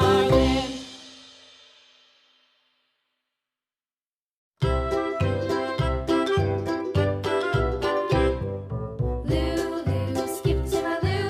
darling. Lulu, skip to my Lou.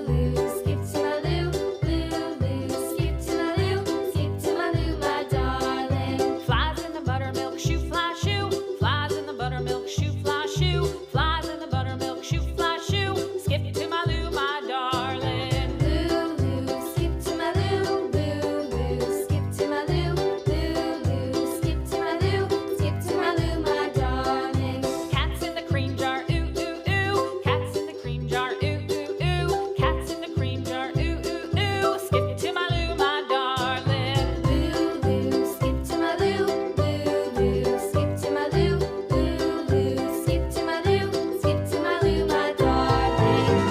Lulu, skip to my Lou. Lulu, skip to my Lou. Skip to my Lou, my darling. Flies in the buttermilk shoe, fly shoe. Flies in the buttermilk shoe, fly shoe. Flies in the buttermilk shoe, fly shoe. Skip to my Lou, my darling. Lulu, skip to my Lou. Lulu, skip to my Lou. Lulu, skip to my Lou. Skip to my Lou, my darling. Cats in the cream jar, ooh ooh ooh. Cats in the cream jar, ooh ooh ooh. Cats in the cream jar, ooh ooh ooh. Skip to my Lou, my darling. Lulu, skip to my Lou. Lulu, skip to my Lou. Lulu, skip to my Lou. Skip to my Lou, my darling.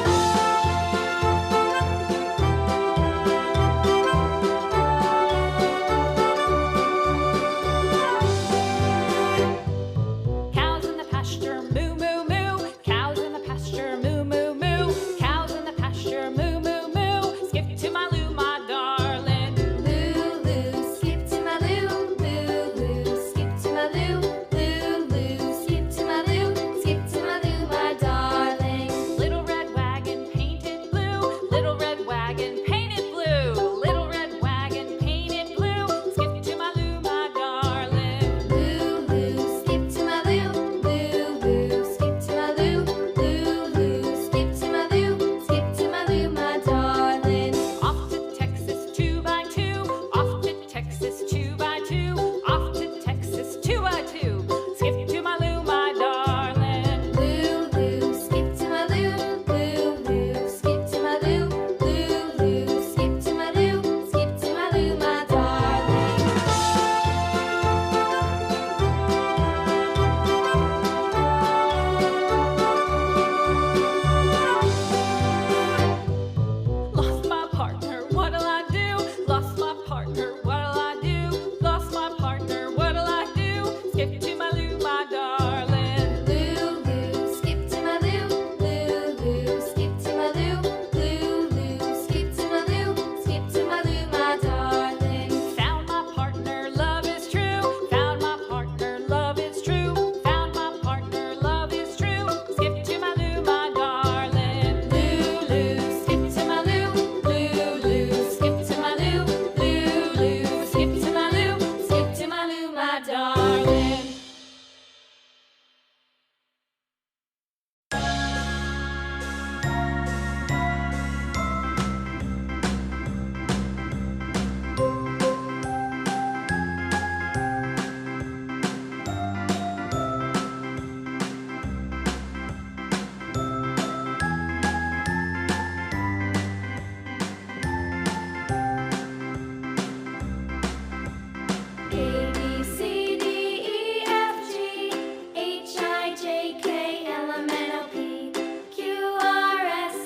Cows in the pasture, moo moo moo. Cows in the pasture, moo moo moo. Cows in the pasture, moo moo moo. Skip to my Lou, my darling. Lulu, skip to my Lou. Lulu, skip to my Lou. Lulu, skip to my Lou. Skip to my Lou, my darling. Little red wagon painted blue. Little red wagon painted blue. Little red wagon painted blue. Skip to my Lou, my darling. Lulu, skip to my Lou. Lulu, skip to my Lou. Lulu, skip to my Lou. Skip to my Lou, my darling. Off to Texas 2x2. Off to Texas 2x2. Off to Texas 2x2. Skip to my Lou, my darling. Lulu, skip to my Lou. Lulu, skip to my Lou. Lulu, skip to my Lou. Skip to my Lou, my darling. Lost my partner, what'll I do? Lost my partner, what'll I do? Lost my partner, what'll I do? Skip to my Lou, my darling. Lulu, skip to my Lou. Lulu, skip to my Lou. Lulu, skip to my Lou. Skip to my Lou, my darling. Found my partner, love is true. Found my partner, love is true. Found my partner, love is true. Skip to my Lou, my darling. Lulu, skip to my Lou. Lulu, skip to my Lou. Lulu, skip to my Lou. Skip to my Lou, my darling. A, B, C, D, E, F, G, H, I, J, K, L, M, N, O, P, Q, R, S,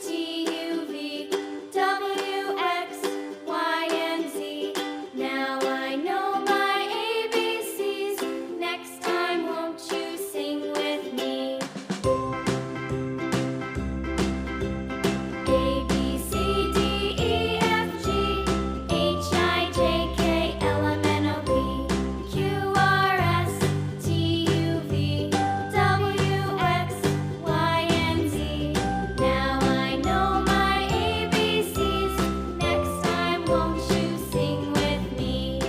T, U, V, W, X, Y, and Z. Now I know my ABCs. Next time, won't you sing with me? A, B, C, D, E, F, G, H, I, J, K, L, M, N, O, P, Q, R, S, T, U, V, W, X, Y, and Z. Now I know my ABCs. Next time, won't you sing with me?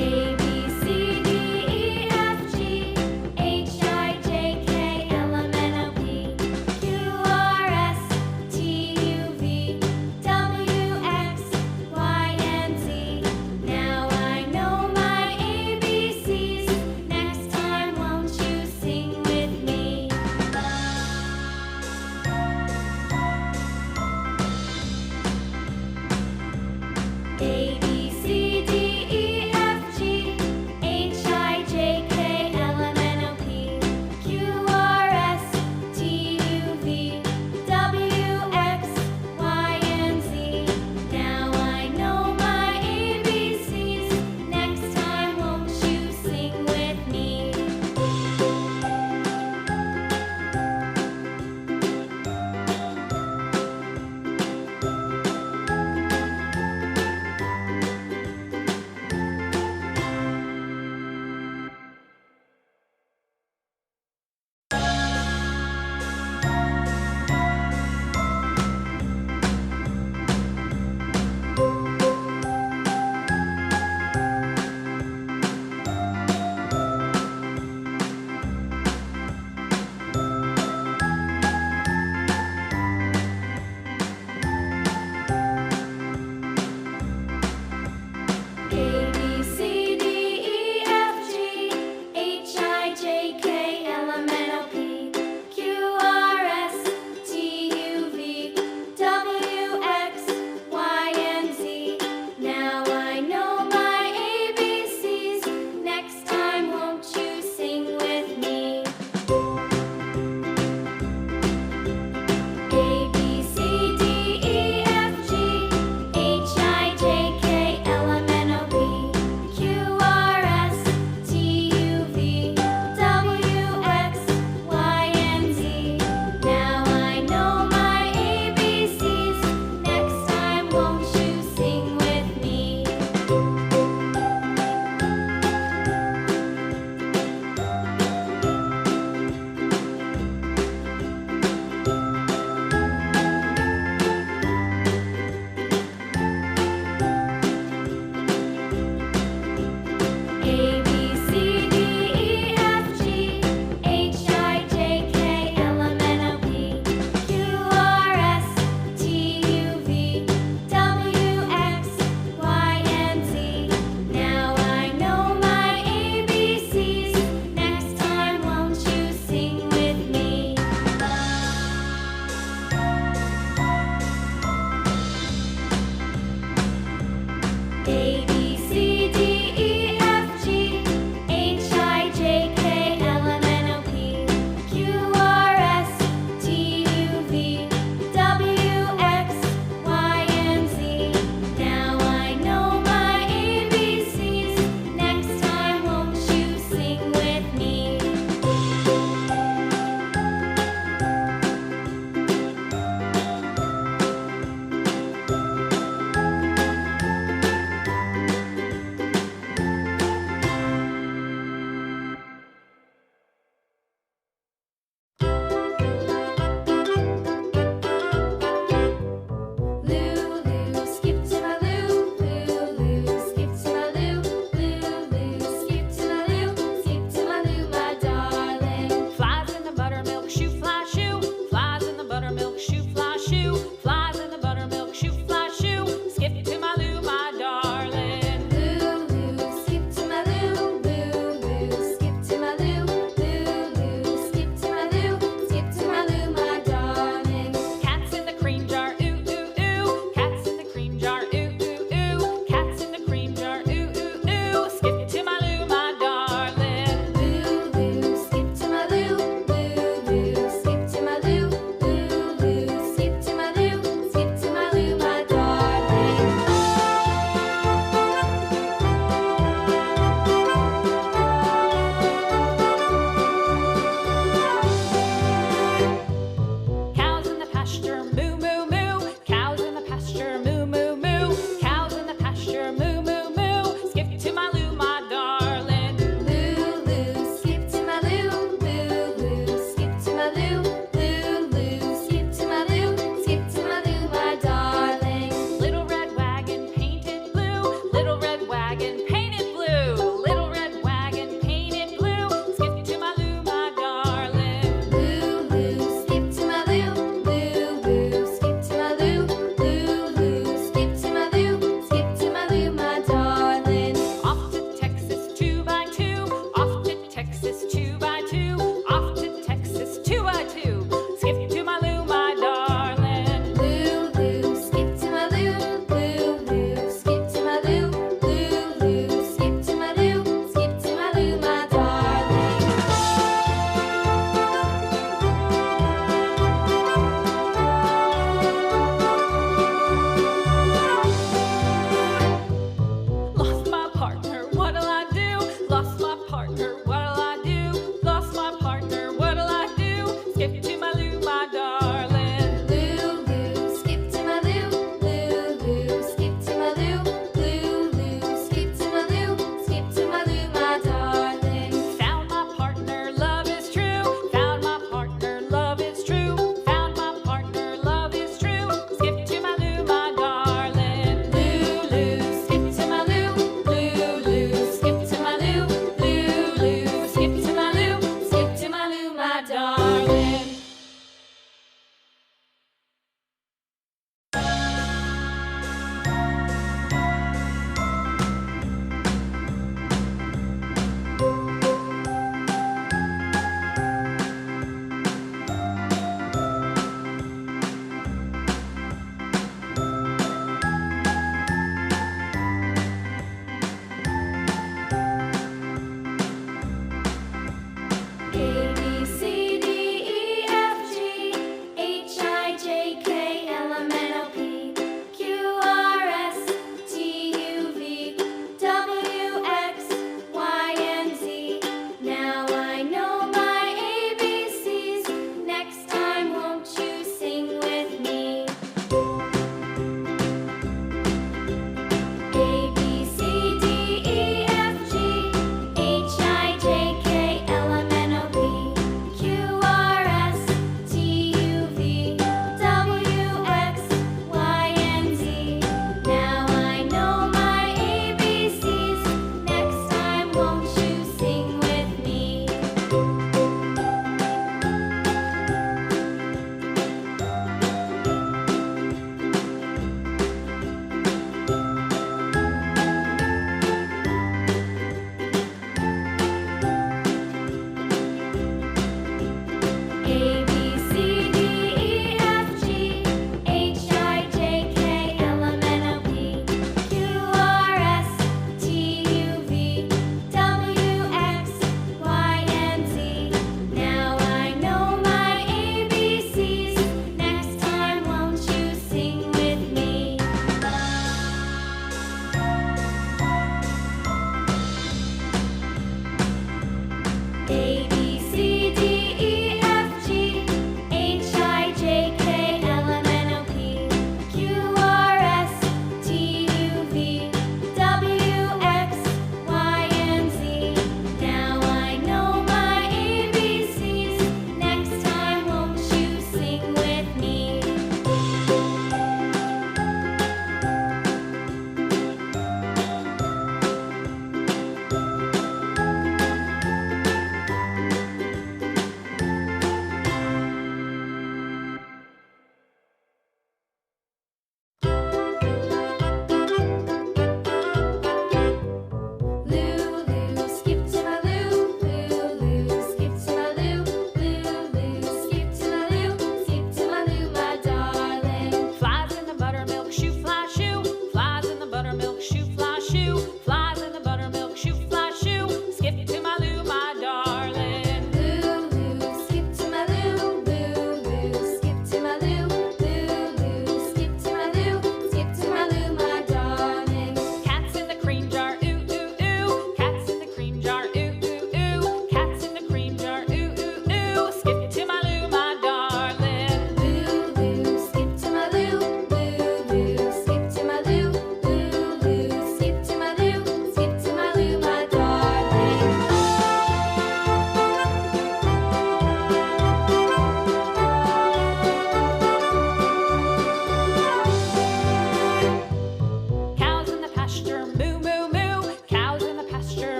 A, B, C, D, E, F, G, H, I, J, K, L, M, N, O, P, Q, R, S, T, U, V, W, X, Y, and Z. Now I know my ABCs. Next time, won't you sing with me? A, B, C, D, E, F, G, H, I, J, K, L, M, N, O, P, Q, R, S, T, U, V, W, X, Y, and Z. A